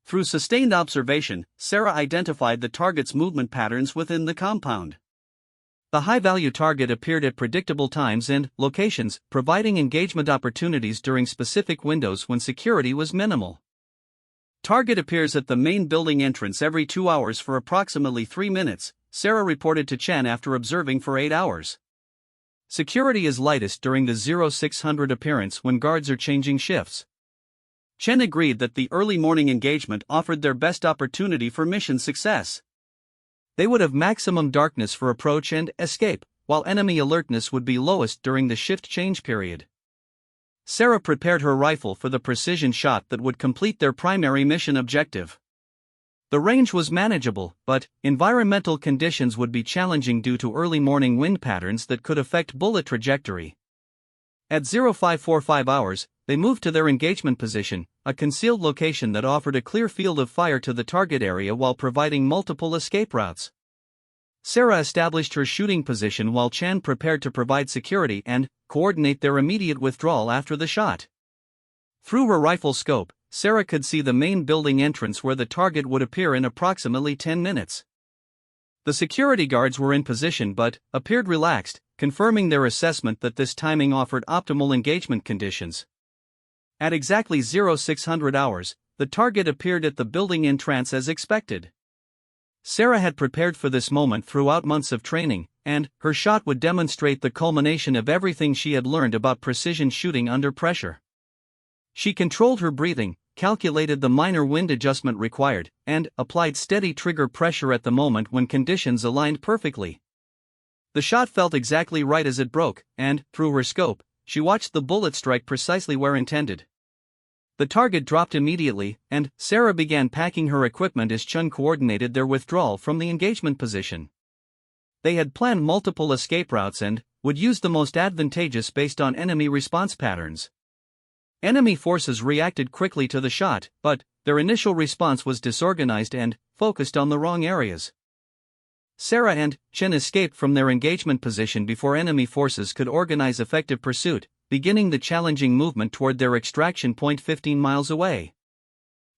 Through sustained observation, Sarah identified the target's movement patterns within the compound. The high-value target appeared at predictable times and locations, providing engagement opportunities during specific windows when security was minimal. Target appears at the main building entrance every 2 hours for approximately 3 minutes, Sarah reported to Chen after observing for 8 hours. Security is lightest during the 0600 appearance when guards are changing shifts. Chen agreed that the early morning engagement offered their best opportunity for mission success. They would have maximum darkness for approach and escape, while enemy alertness would be lowest during the shift change period. Sarah prepared her rifle for the precision shot that would complete their primary mission objective. The range was manageable, but environmental conditions would be challenging due to early morning wind patterns that could affect bullet trajectory. At 0545 hours, they moved to their engagement position, a concealed location that offered a clear field of fire to the target area while providing multiple escape routes. Sarah established her shooting position while Chan prepared to provide security and coordinate their immediate withdrawal after the shot. Through her rifle scope, Sarah could see the main building entrance where the target would appear in approximately 10 minutes. The security guards were in position but appeared relaxed, confirming their assessment that this timing offered optimal engagement conditions. At exactly 0600 hours, the target appeared at the building entrance as expected. Sarah had prepared for this moment throughout months of training, and her shot would demonstrate the culmination of everything she had learned about precision shooting under pressure. She controlled her breathing, calculated the minor wind adjustment required, and applied steady trigger pressure at the moment when conditions aligned perfectly. The shot felt exactly right as it broke, and, through her scope, she watched the bullet strike precisely where intended. The target dropped immediately, and Sarah began packing her equipment as Chun coordinated their withdrawal from the engagement position. They had planned multiple escape routes and would use the most advantageous based on enemy response patterns. Enemy forces reacted quickly to the shot, but their initial response was disorganized and focused on the wrong areas. Sarah and Chen escaped from their engagement position before enemy forces could organize effective pursuit, beginning the challenging movement toward their extraction point 15 miles away.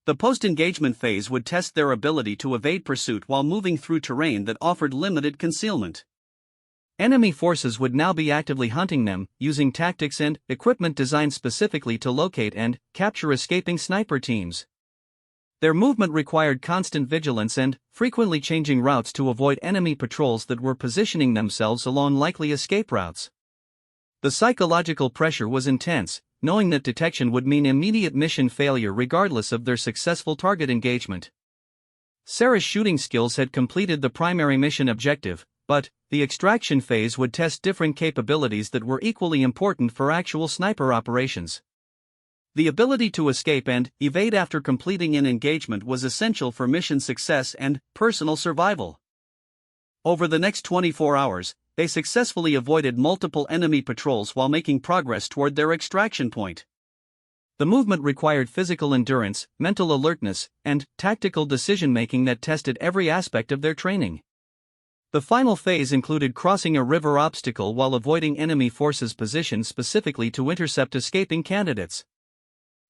The post-engagement phase would test their ability to evade pursuit while moving through terrain that offered limited concealment. Enemy forces would now be actively hunting them, using tactics and equipment designed specifically to locate and capture escaping sniper teams. Their movement required constant vigilance and frequently changing routes to avoid enemy patrols that were positioning themselves along likely escape routes. The psychological pressure was intense, knowing that detection would mean immediate mission failure regardless of their successful target engagement. Sarah's shooting skills had completed the primary mission objective, but the extraction phase would test different capabilities that were equally important for actual sniper operations. The ability to escape and evade after completing an engagement was essential for mission success and personal survival. Over the next 24 hours, they successfully avoided multiple enemy patrols while making progress toward their extraction point. The movement required physical endurance, mental alertness, and tactical decision-making that tested every aspect of their training. The final phase included crossing a river obstacle while avoiding enemy forces positioned specifically to intercept escaping candidates.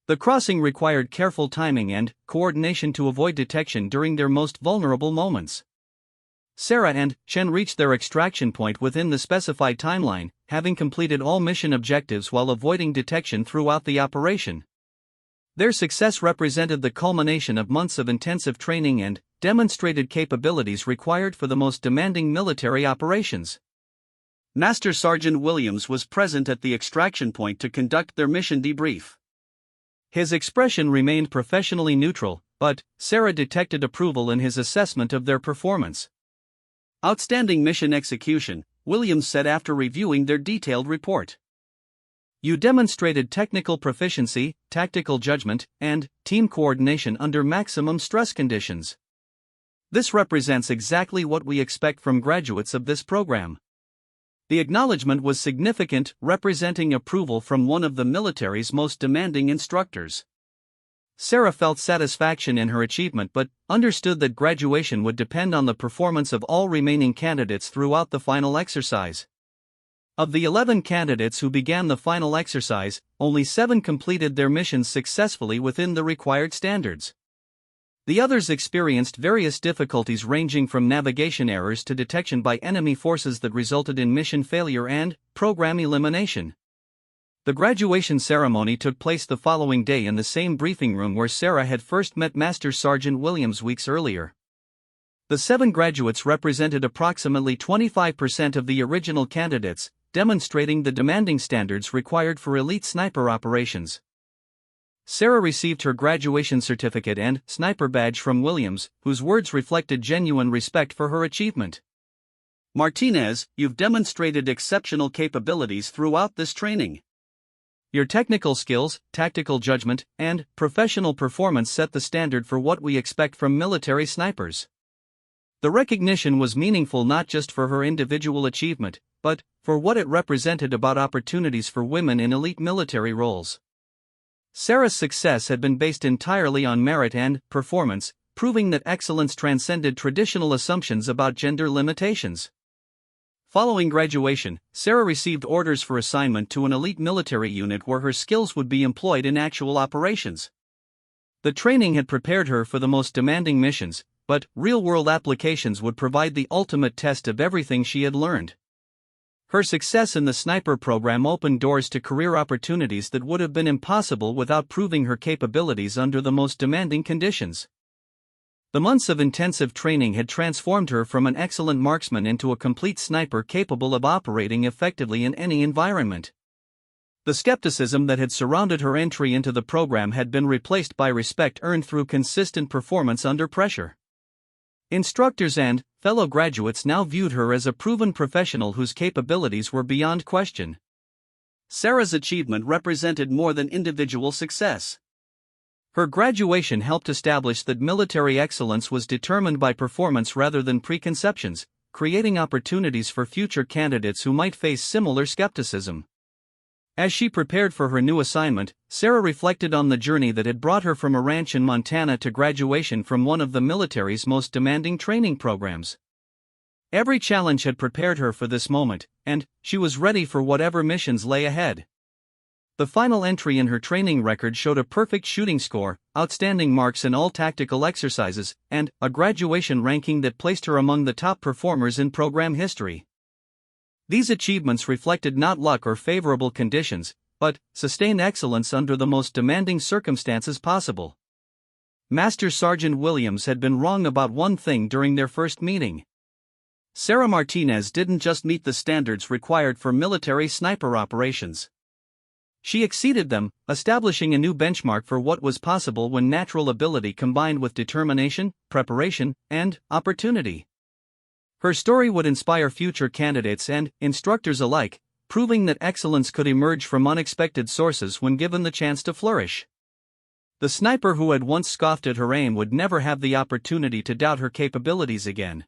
The crossing required careful timing and coordination to avoid detection during their most vulnerable moments. Sarah and Chen reached their extraction point within the specified timeline, having completed all mission objectives while avoiding detection throughout the operation. Their success represented the culmination of months of intensive training and demonstrated capabilities required for the most demanding military operations. Master Sergeant Williams was present at the extraction point to conduct their mission debrief. His expression remained professionally neutral, but Sarah detected approval in his assessment of their performance. Outstanding mission execution, Williams said after reviewing their detailed report. You demonstrated technical proficiency, tactical judgment, and team coordination under maximum stress conditions. This represents exactly what we expect from graduates of this program. The acknowledgement was significant, representing approval from one of the military's most demanding instructors. Sarah felt satisfaction in her achievement but understood that graduation would depend on the performance of all remaining candidates throughout the final exercise. Of the 11 candidates who began the final exercise, only 7 completed their missions successfully within the required standards. The others experienced various difficulties ranging from navigation errors to detection by enemy forces that resulted in mission failure and program elimination. The graduation ceremony took place the following day in the same briefing room where Sarah had first met Master Sergeant Williams weeks earlier. The 7 graduates represented approximately 25% of the original candidates, demonstrating the demanding standards required for elite sniper operations. Sarah received her graduation certificate and sniper badge from Williams, whose words reflected genuine respect for her achievement. Martinez, you've demonstrated exceptional capabilities throughout this training. Your technical skills, tactical judgment, and professional performance set the standard for what we expect from military snipers. The recognition was meaningful not just for her individual achievement, but for what it represented about opportunities for women in elite military roles. Sarah's success had been based entirely on merit and performance, proving that excellence transcended traditional assumptions about gender limitations. Following graduation, Sarah received orders for assignment to an elite military unit where her skills would be employed in actual operations. The training had prepared her for the most demanding missions, but real-world applications would provide the ultimate test of everything she had learned. Her success in the sniper program opened doors to career opportunities that would have been impossible without proving her capabilities under the most demanding conditions. The months of intensive training had transformed her from an excellent marksman into a complete sniper capable of operating effectively in any environment. The skepticism that had surrounded her entry into the program had been replaced by respect earned through consistent performance under pressure. Instructors and fellow graduates now viewed her as a proven professional whose capabilities were beyond question. Sarah's achievement represented more than individual success. Her graduation helped establish that military excellence was determined by performance rather than preconceptions, creating opportunities for future candidates who might face similar skepticism. As she prepared for her new assignment, Sarah reflected on the journey that had brought her from a ranch in Montana to graduation from one of the military's most demanding training programs. Every challenge had prepared her for this moment, and she was ready for whatever missions lay ahead. The final entry in her training record showed a perfect shooting score, outstanding marks in all tactical exercises, and a graduation ranking that placed her among the top performers in program history. These achievements reflected not luck or favorable conditions, but sustained excellence under the most demanding circumstances possible. Master Sergeant Williams had been wrong about one thing during their first meeting. Sarah Martinez didn't just meet the standards required for military sniper operations. She exceeded them, establishing a new benchmark for what was possible when natural ability combined with determination, preparation, and opportunity. Her story would inspire future candidates and instructors alike, proving that excellence could emerge from unexpected sources when given the chance to flourish. The sniper who had once scoffed at her aim would never have the opportunity to doubt her capabilities again.